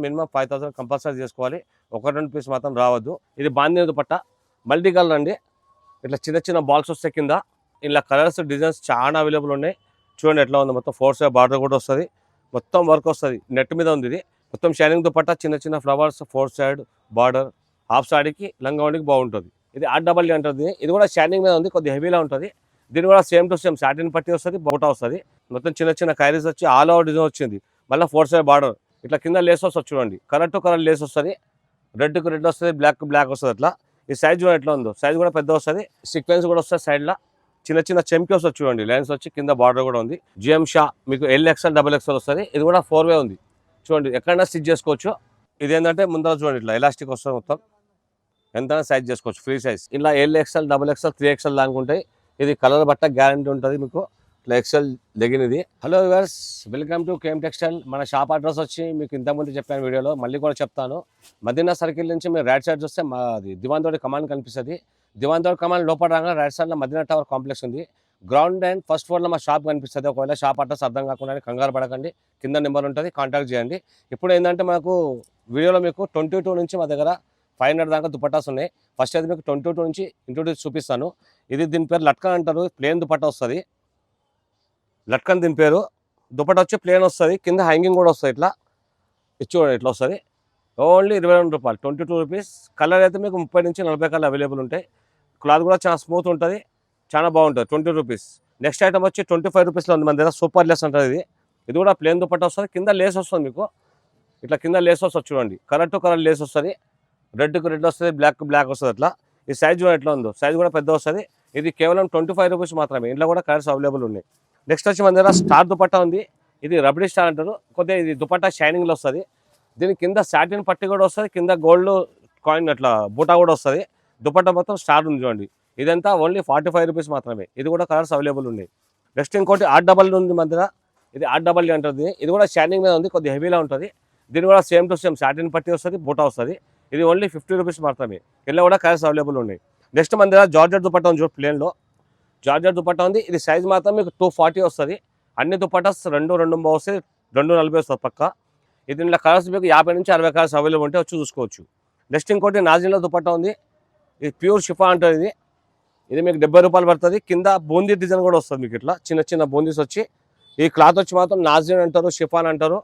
Minimum 5000 compulsory చేసుకోవాలి. 1-2 piece మాత్రం రావద్దు. ఇది బాందిని దుపట్టా మల్టీ కలర్ అండి. ఇట్లా చిన్న చిన్న బాల్స్ వస్తాయి కింద. ఇలా కలర్స్ డిజైన్స్ చాలా అవైలబుల్ ఉన్నాయి. చూడండి ఎట్లా ఉంది. మొత్తం 4 సైడ్ బార్డర్ కూడా వస్తుంది. మొత్తం వర్క్ వస్తుంది. నెట్ మీద ఉంది ఇది. మొత్తం షైనింగ్ దుపట్టా, చిన్న చిన్న ఫ్లవర్స్, 4 సైడ్ బార్డర్. హాఫ్ సాడీకి లంగావణికి బాగుంటుంది. ఇది RWD అంటుంది. ఇది కూడా షైనింగ్ మీద ఉంది, కొద్దిగా హెవీలా ఉంటుంది. దీని కూడా సేమ్ టు సేమ్ సాటిన్ పట్టి వస్తుంది, బోటా వస్తుంది. మొత్తం చిన్న చిన్న కైరీస్ వచ్చి ఆల్ ఓవర్ డిజైన్ వచ్చింది. మళ్ళీ 4 సైడ్ బార్డర్. ఇట్లా కింద లేస్ వస్తుంది చూడండి. కలర్ టు కలర్ లేస్ వస్తుంది. రెడ్కు రెడ్ వస్తుంది, బ్లాక్ బ్లాక్ వస్తుంది. అట్లా ఈ సైజ్ కూడా ఎట్లా ఉందో, సైజ్ కూడా పెద్ద వస్తుంది. సీక్వెన్స్ కూడా వస్తుంది సైడ్లో. చిన్న చిన్న చెంకి వస్తుంది చూడండి. లైన్స్ వచ్చి కింద బార్డర్ కూడా ఉంది. GM షా మీకు LXL XXL వస్తుంది. ఇది కూడా 4 వే ఉంది చూడండి. ఎక్కడైనా స్టిచ్ చేసుకోవచ్చు. ఇది ఏంటంటే ముందర చూడండి ఇట్లా ఎలాస్టిక్ వస్తుంది. మొత్తం ఎంతైనా సైజ్ చేసుకోవచ్చు, ఫ్రీ సైజ్. ఇలా LXL XXL 3XL దానికి ఉంటాయి. ఇది కలర్ బట్ట గ్యారంటీ ఉంటుంది మీకు. ఇట్లా XL లెగిన్ ఇది. Hello viewers, welcome to KM textile. మన షాప్ అడ్రస్ వచ్చి మీకు ఇంతకుముందు చెప్పాను వీడియోలో, మళ్ళీ కూడా చెప్తాను. మదీనా సర్కిల్ నుంచి మీరు రైట్ సైడ్ చూస్తే మాది దివాన్ తోటి కమాండ్ కనిపిస్తుంది. దివాన్ తోటి కమాండ్ లోపల రాగా రైట్ సైడ్లో మదీనా టవర్ కాంప్లెక్స్ ఉంది. గ్రౌండ్ అండ్ ఫస్ట్ ఫ్లోర్లో మా షాప్ కనిపిస్తుంది. ఒకవేళ షాప్ అడ్రస్ అర్థం కాకుండా కంగారు పడకండి, కింద నెంబర్ ఉంటుంది, కాంటాక్ట్ చేయండి. ఇప్పుడు ఏంటంటే మాకు వీడియోలో మీకు 22 నుంచి మా దగ్గర 500 దాకా దుపట్టాస్ ఉన్నాయి. ఫస్ట్ అయితే మీకు 22 నుంచి ఇంట్రొడ్యూస్ చూపిస్తాను. ఇది దీని పేరు లట్కన్ అంటారు. ప్లేన్ దుపట్టా వస్తుంది. లట్కన్ దీని పేరు. దుపట్టా వచ్చి ప్లేన్ వస్తుంది, కింద హ్యాంగింగ్ కూడా వస్తుంది. ఇట్లా చూడండి ఇట్లా వస్తుంది. ఓన్లీ 22 రూపాయలు, 22 రూపీస్. కలర్ అయితే మీకు 30 నుంచి 40 కలర్ అవైలబుల్ ఉంటాయి. క్లాత్ కూడా చాలా స్మూత్ ఉంటుంది, చాలా బాగుంటుంది. 20 రూపీస్. నెక్స్ట్ ఐటమ్ వచ్చి 25 రూపీస్లో ఉంది మన దగ్గర. సూపర్ లెస్ అంటుంది ఇది. ఇది కూడా ప్లేన్ దుపట్టా వస్తుంది, కింద లేస్ వస్తుంది మీకు. ఇట్లా కింద లేస్ వస్తుంది చూడండి. కలర్ టు కలర్ లేస్ వస్తుంది. రెడ్కు రెడ్ వస్తుంది, బ్లాక్ బ్లాక్ వస్తుంది. అట్లా ఈ సైజ్ కూడా ఎట్లా ఉందో, సైజ్ కూడా పెద్ద వస్తుంది. ఇది కేవలం 25 రూపీస్ మాత్రమే. ఇంట్లో కూడా కలర్స్ అవైలబుల్ ఉన్నాయి. నెక్స్ట్ వచ్చి మన దగ్గర స్టార్ దుపట్టా ఉంది. ఇది రబడీ స్టార్ అంటారు. కొద్దిగా ఇది దుపట్టా షైనింగ్లో వస్తుంది. దీని కింద సాటిన్ పట్టి కూడా వస్తుంది, కింద గోల్డ్ కాయిన్ అట్లా బూటా కూడా వస్తుంది. దుపట్టా మొత్తం స్టార్ ఉంది చూడండి. ఇదంతా ఓన్లీ 45 రూపీస్ మాత్రమే. ఇది కూడా కలర్స్ అవైలబుల్ ఉన్నాయి. నెక్స్ట్ ఇంకోటి RWD ఉంది మన దగ్గర. ఇది RWD అంటుంది. ఇది కూడా షైనింగ్ మీద ఉంది, కొద్దిగా హెవీలా ఉంటుంది. దీని కూడా సేమ్ టు సేమ్ సాటిన్ పట్టి వస్తుంది, బూటా వస్తుంది. ఇది ఓన్లీ 50 రూపీస్ మాత్రమే. ఇలా కూడా కలర్స్ అవైలబుల్ ఉన్నాయి. నెక్స్ట్ మన దగ్గర జార్జెట్ దుపట్టా ఉంది చూడు, ప్లేన్లో జార్జెట్ దుపట్టా ఉంది. ఇది సైజ్ మాత్రం మీకు 240 వస్తుంది. అన్ని దుపట్టాస్ 2 వస్తాయి, 240 వస్తుంది పక్క. ఇది ఇలా కలర్స్ మీకు 50 నుంచి 60 కలర్స్ అవైలబుల్ ఉంటే వచ్చి చూసుకోవచ్చు. నెక్స్ట్ ఇంకోటి నాజిన్లో దుపట్టా ఉంది. ఇది ప్యూర్ షిఫా అంటుంది. ఇది మీకు 70 రూపాయలు పడుతుంది. కింద బూందీ డిజైన్ కూడా వస్తుంది మీకు. ఇట్లా చిన్న చిన్న బూందీస్ వచ్చి. ఈ క్లాత్ వచ్చి మాత్రం నాజిన్ అంటారు, షిఫాన్ అంటారు.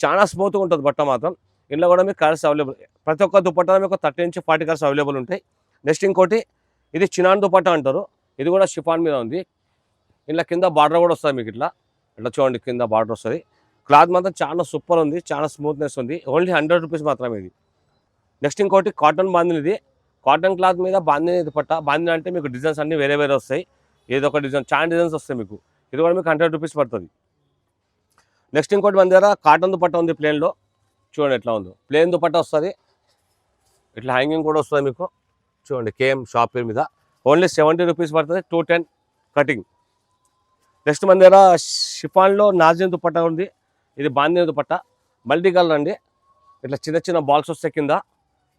చాలా స్మూత్గా ఉంటుంది బట్ట మాత్రం. ఇంట్లో కూడా మీకు కలర్స్ అవైలబుల్. ప్రతి ఒక్క దుపట్టా మీకు 30 నుంచి 40 కలర్స్ అవైలబుల్ ఉంటాయి. నెక్స్ట్ ఇంకోటి ఇది చినాన్ దుపట్టా అంటారు. ఇది కూడా షిఫాన్ మీద ఉంది. ఇలా కింద బార్డర్ కూడా వస్తుంది మీకు. ఇట్లా ఇట్లా చూడండి, కింద బార్డర్ వస్తుంది. క్లాత్ మాత్రం చాలా సూపర్ ఉంది, చాలా స్మూత్నెస్ ఉంది. ఓన్లీ 100 రూపీస్ మాత్రమే ఇది. నెక్స్ట్ ఇంకోటి కాటన్ బాందిని. ఇది కాటన్ క్లాత్ మీద బాందిని దుపట్టా. బాందిని అంటే మీకు డిజైన్స్ అన్నీ వేరే వేరే వస్తాయి. ఏదో ఒక డిజైన్, చాలా డిజైన్స్ వస్తాయి మీకు. ఇది కూడా మీకు 100 రూపీస్ పడుతుంది. నెక్స్ట్ ఇంకోటి మన దగ్గర కాటన్ దుపట్టా ఉంది ప్లేన్లో. చూడండి ఎట్లా ఉందో. ప్లేన్ దుపట్టా వస్తుంది. ఇట్లా హ్యాంగింగ్ కూడా వస్తుంది మీకు. చూడండి KM షాప్ పేరు మీద. ఓన్లీ 70 రూపీస్ పడుతుంది, 210 కటింగ్. నెక్స్ట్ మన దగ్గర షిఫాన్లో నాజిన్ దుపట్టా ఉంది. ఇది బాందిని దుపట్టా మల్టీ కలర్ అండి. ఇట్లా చిన్న చిన్న బాల్స్ వస్తాయి కింద.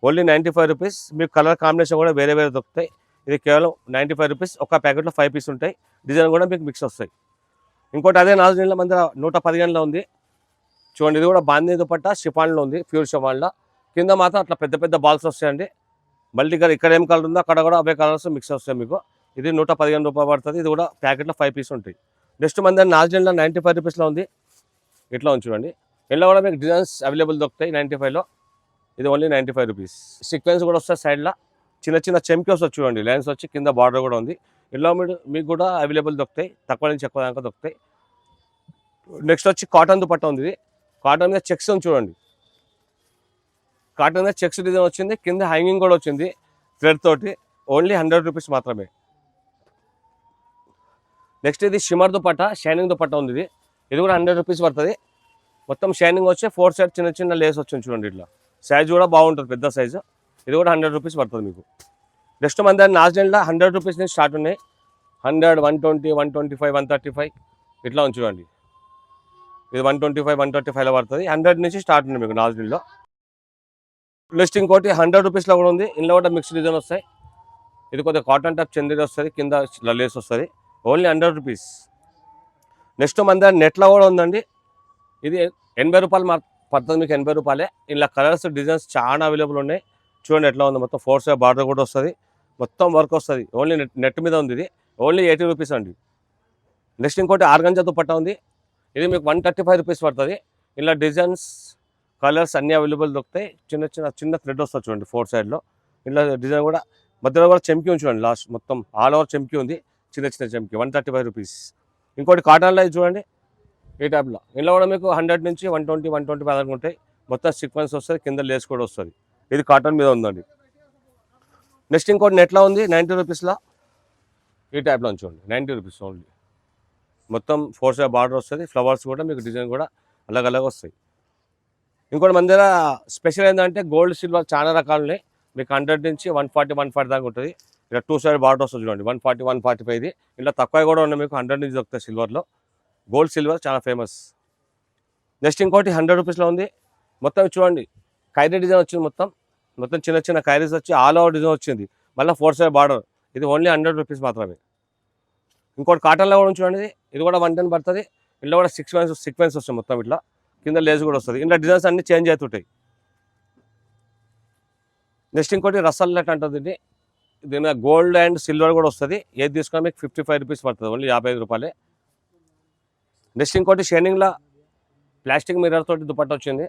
Only 95 rupees. మీకు కలర్ కాంబినేషన్ కూడా వేరే వేరే దొరుకుతాయి. ఇది కేవలం 95 రూపీస్. ఒక ప్యాకెట్లో 5 పీస్ ఉంటాయి. డిజైన్ కూడా మీకు మిక్స్ వస్తాయి. ఇంకోటి అదే నాజిన్లో మన దగ్గర 115లో ఉంది. చూడండి, ఇది కూడా బాందిని దుపట్టా షిఫాన్లో ఉంది, ప్యూర్ షిఫాన్లో. కింద మాత్రం అట్లా పెద్ద పెద్ద బాల్స్ వస్తాయండి. Multi colour. ఇక్కడ ఏం కలర్ ఉందో అక్కడ కూడా అవే కలర్స్ మిక్స్ వస్తాయి మీకు. ఇది 115 రూపాయలు పడుతుంది. ఇది కూడా ప్యాకెట్లో 5 పీస్ ఉంటాయి. నెక్స్ట్ మన దగ్గర నాజిన్లో 95 రూపీస్లో ఉంది. ఇట్లా ఉంది చూడండి. ఇంట్లో కూడా మీకు డిజైన్స్ అవైలబుల్ దొరుకుతాయి 95లో. ఇది ఓన్లీ 95 రూపీస్. సీక్వెన్స్ కూడా వస్తాయి సైడ్లో. చిన్న చిన్న చెంకి వస్తుంది చూడండి. లైన్స్ వచ్చి కింద బార్డర్ కూడా ఉంది. ఇలా మీకు కూడా అవైలబుల్ దొరుకుతాయి, తక్కువ నుంచి ఎక్కువ దాకా దొరుకుతాయి. నెక్స్ట్ వచ్చి కాటన్ దుపట్టా ఉంది. ఇది కాటన్ మీద చెక్స్ ఉంది చూడండి. కాటన్ మీద చెక్స్ డిజైన్ వచ్చింది, కింద హ్యాంగింగ్ కూడా వచ్చింది థ్రెడ్ తోటి. ఓన్లీ 100 రూపీస్ మాత్రమే. నెక్స్ట్ ఇది షిమర్ దుపట్టా, షైనింగ్ దుపట్టా ఉంది. ఇది కూడా 100 రూపీస్ పడుతుంది. మొత్తం షైనింగ్ వచ్చి 4 సైడ్ చిన్న చిన్న లేస్ వచ్చింది చూడండి. ఇట్లా సైజ్ కూడా బాగుంటుంది, పెద్ద సైజు. ఇది కూడా 100 రూపీస్ పడుతుంది మీకు. నెక్స్ట్ మన దగ్గర నాజిన్లో 100 రూపీస్ నుంచి స్టార్ట్ ఉన్నాయి. 100, 120, 125, 135 ఇట్లా ఉంది చూడండి. ఇది 125, 135లో పడుతుంది. 100 నుంచి స్టార్ట్ ఉంది మీకు నాజిన్లో. నెక్స్ట్ ఇంకోటి 100 రూపీస్లో కూడా ఉంది. ఇందులో కూడా మిక్స్డ్ డిజైన్ వస్తాయి. ఇది కొద్దిగా కాటన్ టైప్ చందేరి వస్తుంది, కింద లేస్ వస్తుంది. Only 100 rupees. నెక్స్ట్ మన దగ్గర నెట్లో కూడా ఉందండి. ఇది 80 రూపాయలు పడుతుంది మీకు 80 రూపాయలే. ఇలా కలర్స్ డిజైన్స్ చాలా అవైలబుల్ ఉన్నాయి. చూడండి ఎట్లా ఉంది, మొత్తం 4 సైడ్ బార్డర్ కూడా వస్తుంది, మొత్తం వర్క్ వస్తుంది. ఓన్లీ నెట్ మీద ఉంది ఇది, ఓన్లీ 80 రూపీస్ అండి. నెక్స్ట్ ఇంకోటి ఆర్గంజా దుపట్టా ఉంది, ఇది మీకు 135 రూపీస్ పడుతుంది. ఇలా డిజైన్స్ కలర్స్ అన్నీ అవైలబుల్ దొరుకుతాయి. చిన్న థ్రెడ్ వస్తుంది చూడండి 4 సైడ్లో. ఇలా డిజైన్ కూడా మధ్యలో కూడా చెంకి ఉంది చూడండి, లాస్ట్ మొత్తం ఆల్ ఓవర్ చెంకి ఉంది, చిన్న చెంకి 135 రూపీస్. ఇంకోటి కాటన్లో చూడండి ఈ టైప్లో, ఇలా కూడా మీకు 100 నుంచి 120, 125 వరకు ఉంటాయి. మొత్తం సీక్వెన్స్ వస్తుంది, కింద లేస్ కూడా వస్తుంది. ఇది కాటన్ మీద ఉందండి. నెక్స్ట్ ఇంకోటి నెట్లో ఉంది 90 రూపీస్లో, ఈ టైప్లో చూడండి 90 రూపీస్ ఓన్లీ. మొత్తం 4 సైడ్ బార్డర్ వస్తుంది, ఫ్లవర్స్ కూడా మీకు డిజైన్ కూడా అలాగ వస్తాయి. ఇంకోటి మన దగ్గర స్పెషల్ ఏంటంటే గోల్డ్ సిల్వర్ చాలా రకాలు ఉన్నాయి. మీకు 100 నుంచి 140 దాకా ఉంటుంది. ఇలా 2 సైడ్ బార్డర్ వస్తుంది చూడండి, 140, 145 ఇది. ఇలా తక్కువ కూడా ఉన్నాయి, మీకు 100 నుంచి దొరుకుతాయి సిల్వర్లో. గోల్డ్ సిల్వర్ చాలా ఫేమస్. నెక్స్ట్ ఇంకోటి 100 రూపీస్లో ఉంది. మొత్తం చూడండి ఖైరీ డిజైన్ వచ్చింది, మొత్తం చిన్న ఖైరీస్ వచ్చి ఆల్ ఓవర్ డిజైన్ వచ్చింది, మళ్ళీ 4 సైడ్ బార్డర్. ఇది ఓన్లీ 100 రూపీస్ మాత్రమే. ఇంకోటి కాటన్లో కూడా చూడండి, ఇది కూడా 110 పడుతుంది. ఇంట్లో కూడా సీక్వెన్స్ వస్తుంది, మొత్తం ఇట్లా కింద లేస్ కూడా వస్తుంది. ఇలా డిజైన్స్ అన్ని చేంజ్ అవుతుంటాయి. నెక్స్ట్ ఇంకోటి రసల్ నెట్ అంటుంది, దీని గోల్డ్ అండ్ సిల్వర్ కూడా వస్తుంది. ఏది తీసుకున్నా మీకు 55 రూపీస్ పడుతుంది, ఓన్లీ 55 రూపాయలే. నెక్స్ట్ ఇంకోటి షైనింగ్లో ప్లాస్టిక్ మిర్రర్ తోటి దుపట్టా వచ్చింది,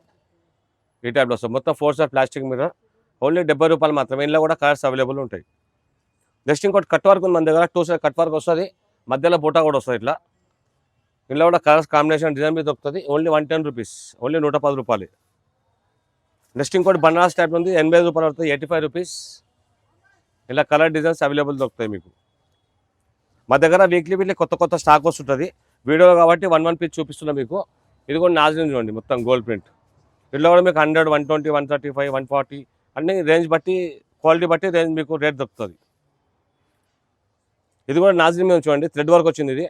ఈ టైప్లో వస్తుంది. మొత్తం 4 సైడ్ ప్లాస్టిక్ మిర్రర్, ఓన్లీ 70 రూపాయలు మాత్రమే. ఇంట్లో కూడా కలర్స్ అవైలబుల్ ఉంటాయి. నెక్స్ట్ ఇంకోటి కట్ వర్క్ ఉంది మన దగ్గర, 2 సైడ్ కట్ వర్క్ వస్తుంది, మధ్యలో బూటా కూడా వస్తుంది ఇట్లా. ఇంట్లో కూడా కలర్స్ కాంబినేషన్ డిజైన్ మీద దొరుకుతుంది, ఓన్లీ 110 రూపీస్, ఓన్లీ 110 రూపాయలు. నెక్స్ట్ ఇంకోటి బనారస్ టైప్ ఉంది, 85 రూపాయలు పడుతుంది, 85 రూపీస్. ఇలా కలర్ డిజైన్స్ అవైలబుల్ దొరుకుతాయి మీకు. మా దగ్గర వీక్లీ కొత్త స్టాక్ వస్తుంటుంది. వీడియో కాబట్టి 1 పీస్ చూపిస్తున్నాం మీకు. ఇది కూడా నాజరీన్ చూడండి, మొత్తం గోల్డ్ ప్రింట్. ఇంట్లో కూడా మీకు 100, 120, 135, 140 అన్ని రేంజ్ బట్టి, క్వాలిటీ బట్టి రేంజ్ మీకు రేట్ దొరుకుతుంది. ఇది కూడా నాజరీన్ మీద చూడండి, థ్రెడ్ వర్క్ వచ్చింది. ఇది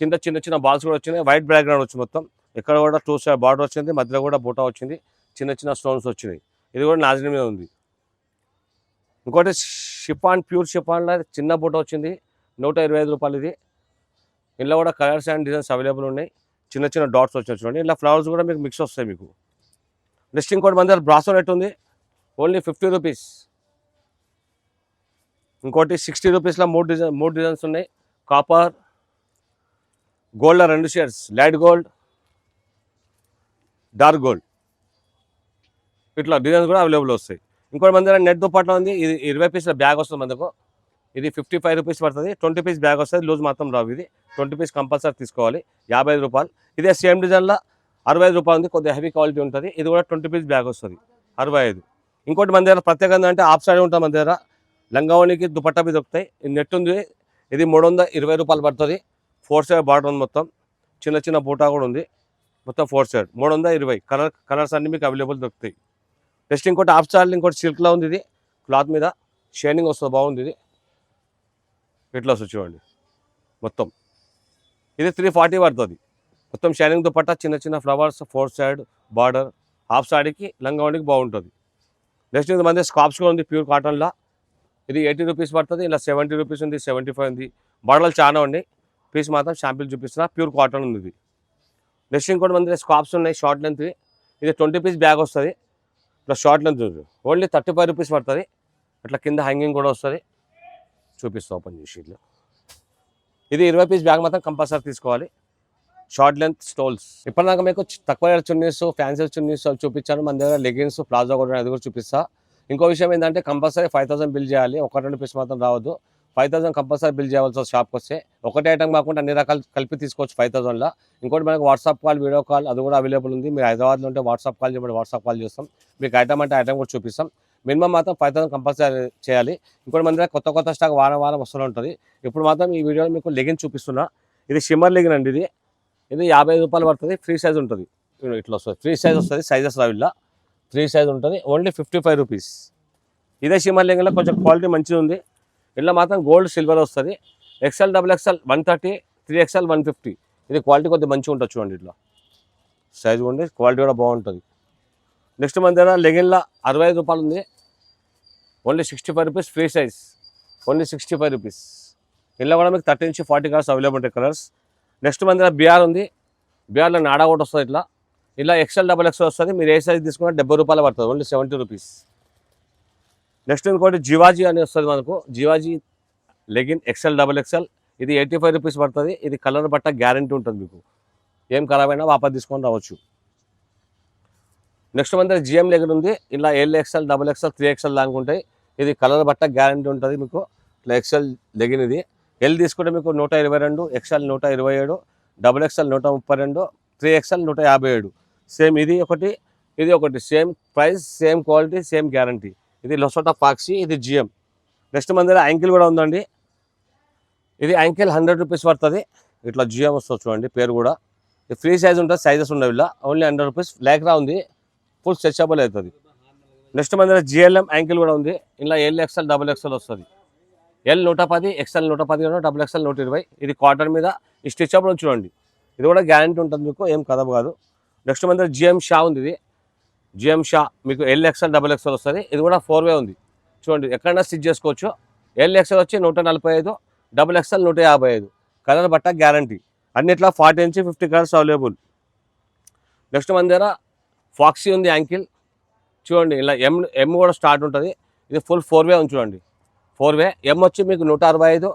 కింద చిన్న బాల్స్ కూడా వచ్చినాయి, వైట్ బ్యాక్గ్రౌండ్ వచ్చింది. మొత్తం ఇక్కడ కూడా 2 సైడ్ బార్డర్ వచ్చింది, మధ్యలో కూడా బూటా వచ్చింది, చిన్న స్టోన్స్ వచ్చినాయి. ఇది కూడా నాజరీన్ మీద ఉంది. ఇంకోటి షిఫాన్, ప్యూర్ షిఫాన్లో చిన్న బూటా వచ్చింది, 125 రూపాయలు ఇది. ఇందులో కూడా కలర్స్ అండ్ డిజైన్స్ అవైలబుల్ ఉన్నాయి, చిన్న డాట్స్ వచ్చాయి చూడండి. ఇలా ఫ్లవర్స్ కూడా మీకు మిక్స్ వస్తాయి మీకు. నెక్స్ట్ ఇంకోటి మన దగ్గర బ్రాసో నెట్ ఉంది, ఓన్లీ 50 రూపీస్. ఇంకోటి 60 రూపీస్లో 3 డిజైన్స్ ఉన్నాయి. కాపర్ గోల్డ్లో 2 shades, light gold, dark gold, ఇట్లా డిజైన్స్ కూడా అవైలబుల్ వస్తాయి. ఇంకోటి మన దగ్గర నెట్ దుపట్టా ఉంది, ఇది 20 పీస్ల బ్యాగ్ వస్తుంది మనకు. ఇది 55 రూపీస్ పడుతుంది, 20 పీస్ బ్యాగ్ వస్తుంది, లూజ్ మాత్రం రావు. ఇది 20 పీస్ కంపల్సరీ తీసుకోవాలి, 55 రూపాయలు. ఇదే సేమ్ డిజైన్లో 65 రూపాయలు ఉంది, కొద్దిగా హెవీ క్వాలిటీ ఉంటుంది. ఇది కూడా 20 పీస్ బ్యాగ్ వస్తుంది, 65. ఇంకోటి మన దగ్గర ప్రత్యేకంగా అంటే ఆఫ్ సైడ్ ఉంటుంది మన దగ్గర, లంగావణికి దుపట్టా మీద దొరుకుతాయి. ఇది నెట్ ఉంది, ఇది 320 రూపాయలు పడుతుంది. 4 సైడ్ బార్డర్ ఉంది, మొత్తం చిన్న బూటా కూడా ఉంది, మొత్తం 4 సైడ్ 320. కలర్స్ అన్ని మీకు అవైలబుల్ దొరుకుతాయి. నెక్స్ట్ ఇంకోటి ఆఫ్ సైడ్, ఇంకోటి సిల్క్లో ఉంది. ఇది క్లాత్ మీద షైనింగ్ వస్తుంది, బాగుంది. ఇది ఇట్లా వస్తుంది చూడండి, మొత్తం ఇది 340 పడుతుంది. మొత్తం షైనింగ్ దుపట్టా, చిన్న ఫ్లవర్స్, 4 సైడ్ బార్డర్, హాఫ్ సాడీకి లంగావణికి బాగుంటుంది. నెక్స్ట్ ఇది మన స్కాప్స్ కూడా ఉంది, ప్యూర్ కాటన్లో. ఇది 80 రూపీస్ పడుతుంది. ఇలా 70 రూపీస్ ఉంది, 75 ఉంది. మోడల్ చాలా ఉన్నాయి, పీస్ మాత్రం శాంపిల్ చూపిస్తున్నా, ప్యూర్ కాటన్ ఉంది ఇది. నెక్స్ట్ ఇంకోటి మన దగ్గర స్కాప్స్ ఉన్నాయి, షార్ట్ లెంత్. ఇది 20 పీస్ బ్యాగ్ వస్తుంది, ఇట్లా షార్ట్ లెంత్ ఓన్లీ 35 రూపీస్ పడుతుంది. అట్లా కింద హ్యాంగింగ్ కూడా వస్తుంది, చూపిస్తా ఓపెన్ చేసి. ఇట్లా ఇది 20 పీస్ బ్యాగ్ మాత్రం కంపల్సరీ తీసుకోవాలి, షార్ట్ లెంత్ స్టోల్స్. ఇప్పటిదాకా మీకు తక్కువ చున్నీస్, ఫ్యాన్సీ చున్నీస్ చూపించాను. మన దగ్గర లెగిన్స్, ప్లాజో కూడా, అది కూడా చూపిస్తా. ఇంకో విషయం ఏంటంటే కంపల్సరీ 5000 బిల్ చేయాలి, 1-2 పీస్ మాత్రం రావద్దు. 5000 కంపల్సరీ బిల్ చేయాల్సి వస్తుంది షాప్కి వస్తే. ఒకటే ఐటమ్ కాకుండా అన్ని రకాలు కలిపి తీసుకోవచ్చు 5000లో. ఇంకోటి మనకు వాట్సాప్ కాల్, వీడియో కాల్ అది కూడా అవైలబుల్ ఉంది. మీరు హైదరాబాద్లో ఉంటే వాట్సాప్ కాల్ చేయమని వాట్సాప్ కాల్ చేస్తాం, మీకు ఐటమ్ అంటే ఐటమ్ కూడా చూపిస్తాం. మినిమం మాత్రం 5000 కంపల్సరీ చేయాలి. ఇంకోటి మన దగ్గర కొత్త స్టాక్ వారం వస్తూ ఉంటుంది. ఇప్పుడు మాత్రం ఈ వీడియోలో మీకు లెగిన్ చూపిస్తున్నా. ఇది షిమ్మర్ లెగిన్ అండి. ఇది 55 రూపాయలు పడుతుంది, ఫ్రీ సైజ్ ఉంటుంది. ఇట్లా వస్తుంది, ఫ్రీ సైజ్ వస్తుంది, సైజెస్ రావిల్లా ఫ్రీ సైజ్ ఉంటుంది, ఓన్లీ 55 రూపీస్. ఇదే షిమ్మర్ లెగిన్లో కొంచెం క్వాలిటీ మంచిగా ఉంది. ఇలా మాత్రం గోల్డ్ సిల్వర్ వస్తుంది. XL, XXL 130, 3XL 150. ఇది క్వాలిటీ కొద్దిగా మంచిగా ఉంటుంది చూడండి. ఇట్లా సైజ్ ఉంది, క్వాలిటీ కూడా బాగుంటుంది. నెక్స్ట్ మన దగ్గర లెగిన్లో 65 రూపాయలు ఉంది, only 65 rupees, free size, only 65 rupees. ఇలా కూడా మీకు 30 నుంచి 40 కలర్స్ అవైలబుల్ ఉంటాయి కలర్స్. నెక్స్ట్ మన దగ్గర బిఆర్ ఉంది, బిఆర్లో నాడా కూడా వస్తుంది. ఇట్లా ఇలా ఎక్స్ఎల్ డబల్ ఎక్స్ఎల్ వస్తుంది. మీరు ఏ సైజ్ తీసుకున్నా 70 రూపాయలు పడుతుంది, ఓన్లీ 70 రూపీస్. నెక్స్ట్ ఇంకోటి జివాజీ అని వస్తుంది మనకు, Jiwaji legging XL double XL. ఇది 85 రూపీస్ పడుతుంది. ఇది కలర్ బట్ట గ్యారంటీ ఉంటుంది, మీకు ఏం ఖరాబ్ అయినా వాపస్ తీసుకొని రావచ్చు. నెక్స్ట్ మన దగ్గర జిఎం లెగిన్ ఉంది. ఇలా L XL double XL 3XL దానికి ఉంటాయి. ఇది కలర్ బట్ట గ్యారంటీ ఉంటుంది మీకు. ఇట్లా ఎక్స్ఎల్ లెగిన్ ఇది. ఎల్ తీసుకుంటే మీకు 122, XL 127, double XL 132, 3XL 157. Same ఇది ఒకటి ఇది ఒకటి, same price, same quality, same guarantee. ఇది లొసోటా ఫాక్సీ, ఇది జిఎం. నెక్స్ట్ మన దగ్గర యాంకిల్ కూడా ఉందండి. ఇది యాంకిల్ 100 రూపీస్ పడుతుంది. ఇట్లా జిఎం వస్తుంది చూడండి, పేరు కూడా. ఇది ఫ్రీ సైజ్ ఉంటుంది, సైజెస్ ఉండవు. ఇలా ఓన్లీ 100 రూపీస్. లేకరా ఉంది, ఫుల్ స్ట్రెచబుల్ అవుతుంది. నెక్స్ట్ మన దగ్గర జిఎల్ఎం యాంకిల్ కూడా ఉంది. ఇలా ఎల్ ఎక్స్ఎల్ డబుల్ ఎక్స్ఎల్ వస్తుంది. L 110, XL 110, double XL 120. ఇది కాటన్ మీద ఈ స్ట్రెచబుల్ చూడండి. ఇది కూడా గ్యారంటీ ఉంటుంది మీకు, ఏం ఖరాబ్ కాదు. నెక్స్ట్ మన దగ్గర జిఎం షా ఉంది. ఇది జిఎం షా మీకు ఎల్ ఎక్స్ఎల్ డబుల్ ఎక్స్ఎల్ వస్తుంది. ఇది కూడా 4 వే ఉంది చూడండి, ఎక్కడైనా స్టిచ్ చేసుకోవచ్చు. ఎల్ ఎక్స్ఎల్ వచ్చి 145, డబుల్ ఎక్స్ఎల్ 155. కలర్ బట్ట గ్యారంటీ. అన్నిట్లో 40 నుంచి 50 కలర్స్ అవైలబుల్. నెక్స్ట్ మన దగ్గర ఫాక్సీ ఉంది యాంకిల్ చూడండి. ఇలా ఎం కూడా స్టార్ట్ ఉంటుంది. ఇది ఫుల్ 4 వే ఉంది చూడండి, 4 వే. ఎం వచ్చి మీకు 165,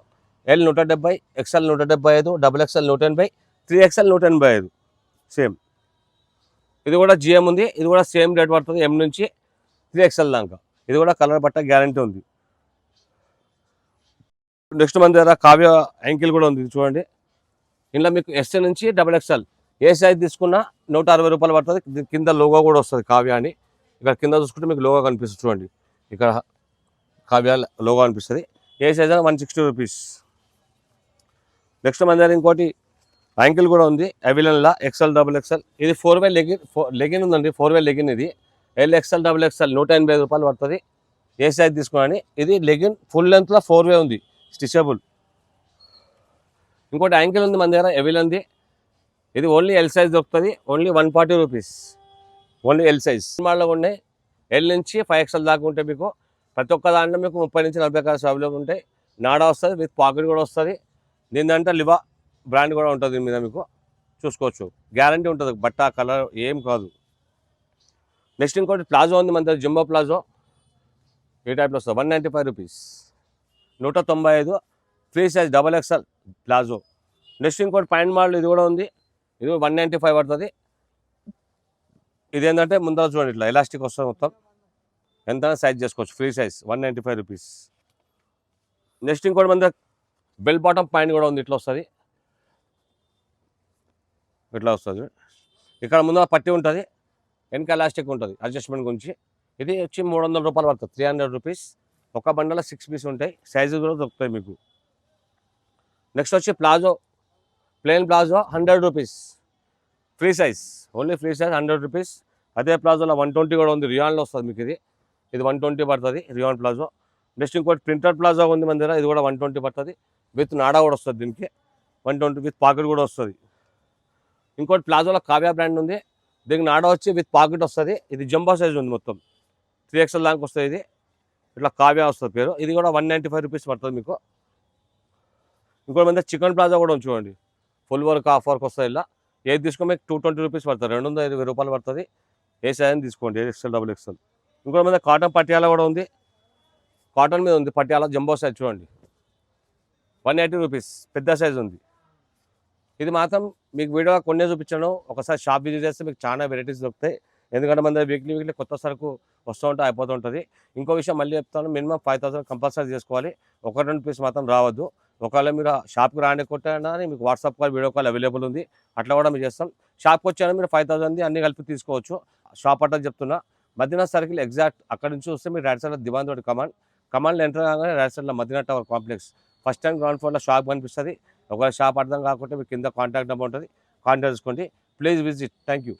L 170, XL 175, double XL 180, 3XL 185. Same ఇది కూడా జిఎం ఉంది. ఇది కూడా సేమ్ రేట్ పడుతుంది, ఎం నుంచి 3XL దాకా. ఇది కూడా కలర్ బట్ట గ్యారంటీ ఉంది. నెక్స్ట్ మన దగ్గర కావ్య యాంకిల్ కూడా ఉంది చూడండి. ఇందులో మీకు ఎస్ నుంచి డబుల్ ఎక్స్ఎల్ ఏ సైజ్ తీసుకున్నా 160 రూపాయలు పడుతుంది. కింద లోగో కూడా వస్తుంది కావ్య అని. ఇక్కడ కింద చూసుకుంటే మీకు లోగో కనిపిస్తుంది చూడండి, ఇక్కడ కావ్య లోగో కనిపిస్తుంది. ఏ సైజ్ అయినా 160 రూపీస్. నెక్స్ట్ మన దగ్గర ఇంకోటి యాంకిల్ కూడా ఉంది అవైలబుల్లా, ఎక్స్ఎల్ డబుల్ ఎక్స్ఎల్. ఇది 4 వే లెగిన్ ఉందండి, 4 వే లెగిన్. ఇది ఎల్ ఎక్స్ఎల్ డబుల్ ఎక్స్ఎల్ 185 రూపాయలు పడుతుంది. ఏ సైజ్ తీసుకున్నాను. ఇది లెగిన్ ఫుల్ లెంత్లో 4 వే ఉంది, స్టిచబుల్. ఇంకోటి యాంకిల్ ఉంది మన దగ్గర అవైలబుల్ ఉంది. ఇది ఓన్లీ ఎల్ సైజ్ దొరుకుతుంది, only 140 rupees, only L size. మాల్లో ఉన్నాయి ఎల్ నుంచి 5XL దాకా ఉంటాయి మీకు. ప్రతి ఒక్క దాంట్లో మీకు 30 నుంచి 40 కలర్స్ అవైలబుల్ ఉంటాయి. నాడా వస్తుంది, విత్ పాకెట్ కూడా వస్తుంది. దీనిదంటే లివా బ్రాండ్ కూడా ఉంటుంది దీని మీద, మీకు చూసుకోవచ్చు. గ్యారంటీ ఉంటుంది, బట్ట కలర్ ఏం కాదు. నెక్స్ట్ ఇంకోటి ప్లాజో ఉంది మన దగ్గర, జంబో ప్లాజో. ఈ టైప్లో వస్తుంది, 195 rupees, 195. Free size double XL palazzo. Next ఇంకోటి పాయింట్ మోడల్, ఇది కూడా ఉంది. ఇది 195 పడుతుంది. ఇదేంటంటే ముందర చూడండి, ఇట్లా ఎలాస్టిక్ వస్తుంది మొత్తం, ఎంతైనా సైజ్ చేసుకోవచ్చు. Free size 195 rupees. నెక్స్ట్ ఇంకోటి మన దగ్గర బెల్ బాటమ్ పాయింట్ కూడా ఉంది, ఇట్లా వస్తుంది, ఇట్లా వస్తుంది. ఇక్కడ ముందర పట్టి ఉంటుంది, వెనక ఎలాస్టిక్ ఉంటుంది అడ్జస్ట్మెంట్ గురించి. ఇది వచ్చి 300 రూపాయలు పడుతుంది, 300 రూపీస్. ఒక బండల 6 పీస్ ఉంటాయి, సైజు కూడా దొరుకుతాయి మీకు. నెక్స్ట్ వచ్చి palazzo, plain palazzo 100 rupees, free size, only free size 100 rupees. అదే ప్లాజోలో 120 కూడా ఉంది, రియాన్లో వస్తుంది మీకు. ఇది 120 పడుతుంది, రియాన్ ప్లాజో. నెక్స్ట్ ఇంకోటి ప్రింటర్ ప్లాజో ఉంది మన దగ్గర. ఇది కూడా 120 పడుతుంది, విత్ నాడా కూడా వస్తుంది దీనికి. 120 విత్ పాకెట్ కూడా వస్తుంది. ఇంకోటి ప్లాజోలో కావ్య బ్రాండ్ ఉంది, దీనికి నాడా వచ్చి విత్ పాకెట్ వస్తుంది. ఇది జంబో సైజ్ ఉంది, మొత్తం 3XL దానికి వస్తుంది. ఇది ఇట్లా కావ్య వస్తుంది పేరు. ఇది కూడా 195 రూపీస్ పడుతుంది మీకు. ఇంకోటి మన చికెన్ ప్లాజా కూడా ఉంది చూడండి, ఫుల్ వర్క్ హాఫ్ వర్క్ వస్తుంది. ఇలా ఏది తీసుకో మీకు 220 రూపీస్ పడుతుంది, 220 రూపాయలు పడుతుంది. ఏ సైజ్ తీసుకోండి, ఎక్స్ఎల్ డబుల్ ఎక్స్ఎల్. ఇంకోటి మన కాటన్ పట్యాల కూడా ఉంది, కాటన్ మీద ఉంది పట్యాల, జంబో సైజ్ చూడండి, 180 రూపీస్, పెద్ద సైజ్ ఉంది. ఇది మాత్రం మీకు వీడియో కొన్నే చూపించాను. ఒకసారి షాప్ విజిట్ చేస్తే మీకు చాలా వెరైటీస్ దొరుకుతాయి. ఎందుకంటే మన దగ్గర వీక్లీ కొత్త సరుకు వస్తూ ఉంటే అయిపోతూ ఉంటుంది. ఇంకో విషయం మళ్ళీ చెప్తాను, మినిమం 5000 కంపల్సరీ చేసుకోవాలి. 1-2 పీస్ మాత్రం రావద్దు. ఒకవేళ మీరు షాప్కి రాని కొట్టానా మీకు WhatsApp call, video call available ఉంది, అట్లా కూడా మీరు చేస్తాం. షాప్కి వచ్చాను మీరు 5000 అన్ని కలిపి తీసుకోవచ్చు. షాప్ అడ్రస్ చెప్తున్నా, మదీనా సర్కిల్ ఎగ్జాక్ట్. అక్కడ నుంచి వస్తే మీరు రైట్ సైడ్లో దివాన్ తోటి కమాండ్లో ఎంటర్ కాగానే రైట్ సైడ్లో Madina tower complex first time ground ఫ్లోర్లో షాప్ కనిపిస్తుంది. ఒకవేళ షాప్ అర్థం కాకుంటే మీకు కింద కాంటాక్ట్ నెంబర్ ఉంటుంది, కాంటాక్ట్ చేసుకోండి. Please visit. Thank you.